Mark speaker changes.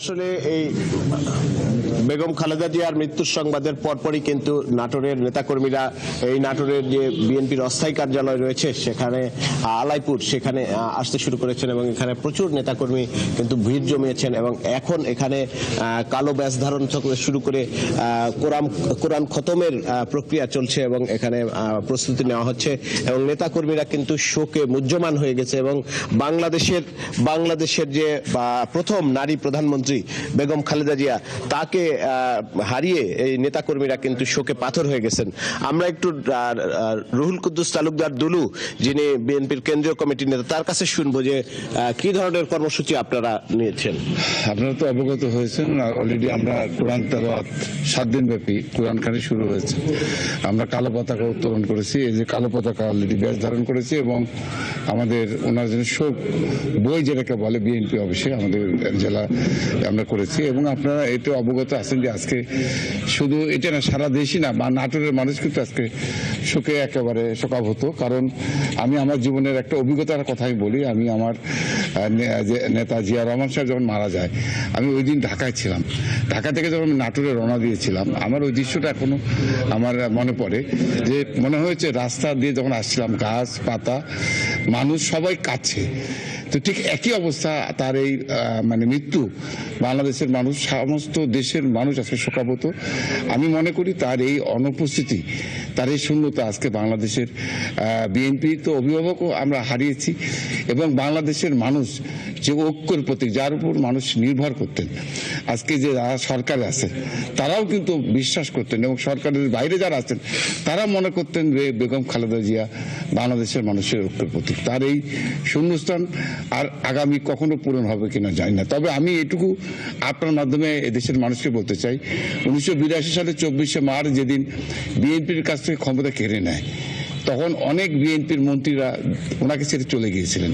Speaker 1: আসলে এই বেগম খালেদা জিয়ার মৃত্যুর সংবাদের পরপরই কিন্তু নাটোরের নেতাকর্মীরা এই নাটোরের যে বিএনপির অস্থায়ী কার্যালয় রয়েছে সেখানে আলাইপুর সেখানে আসতে শুরু করেছেন এবং এখানে প্রচুর নেতাকর্মী কিন্তু ভিড় জমিয়েছেন এবং এখন এখানে কালো ব্যাজ ধারণ থেকে শুরু করে কোরআন খতমের প্রক্রিয়া চলছে এবং এখানে প্রস্তুতি নেওয়া হচ্ছে এবং নেতাকর্মীরা কিন্তু শোকে মুহ্যমান হয়ে গেছে এবং বাংলাদেশের যে প্রথম নারী প্রধানমন্ত্রী বেগম খালেদা জিয়া তাকে হারিয়ে এই নেতাকর্মীরা কিন্তু শোকে পাথর হয়ে গেছেন। আমরা একটু রুহুল কুদ্দুস তালুকদার দুলু, যিনি বিএনপির কেন্দ্রীয় কমিটির নেতা, তার কাছে শুনবো যে কি ধরনের কর্মসূচি আপনারা নিয়েছেন।
Speaker 2: আপনারা তো অবগত হয়েছেন, অলরেডি আমরা কোরআন তেলাওয়াত 7 দিন ব্যাপী কোরআন খানি শুরু হয়েছে। আমরা কালো পতাকা উত্তোলন করেছি, এই যে কালো পতাকা অলরেডি ব্যাজ ধারণ করেছি এবং আমাদের ওনার জন্য শোক বই যেটাকে বলে বিএনপি অফিসে আমাদের জেলা আমরা করেছি এবং আপনারা এতে অবগত আছেন যে আজকে শুধু এটা না, সারা দেশই না, বা নাটোরের মানুষ কিন্তু আজকে শোকে একেবারে শোকাহত। কারণ আমি আমার জীবনের একটা অভিজ্ঞতার কথাই বলি। আমি আমার নেতা জিয়া রহমান সাহেব যখন মারা যায়, আমি ওই দিন ঢাকায় ছিলাম। ঢাকা থেকে যখন আমি নাটোরে রওনা দিয়েছিলাম, আমার ওই দৃশ্যটা এখনো আমার মনে পড়ে যে মনে হয়েছে রাস্তা দিয়ে যখন আসছিলাম, গাছ পাতা মানুষ সবাই কাছে। তো ঠিক একই অবস্থা তার এই মৃত্যু, বাংলাদেশের মানুষ, সমস্ত দেশের মানুষ আজকে শোকাহত। আমি মনে করি তার এই অনুপস্থিতি, তার এই শূন্যতা আজকে বাংলাদেশের বিএনপি তো অভিভাবকও আমরা হারিয়েছি এবং বাংলাদেশের মানুষ যে ঐক্যের প্রতীক, যার উপর মানুষ নির্ভর করতেন, আজকে যে যারা সরকারে আছে তারাও কিন্তু বিশ্বাস করতেন এবং সরকারের বাইরে যারা আছেন তারা মনে করতেন যে বেগম খালেদা জিয়া বাংলাদেশের মানুষের ঐক্যের প্রতীক। তার এই শূন্যস্থান আর আগামী কখনো পূরণ হবে কিনা জানি না। তবে আমি এটুকু আপনার মাধ্যমে দেশের মানুষকে বলতে চাই, 1982 সালে 24শে মার্চ যেদিন বিএনপির কাছ থেকে ক্ষমতা কেড়ে নেয়, তখন অনেক বিএনপির মন্ত্রীরা ওনাকে ছেড়ে চলে গিয়েছিলেন।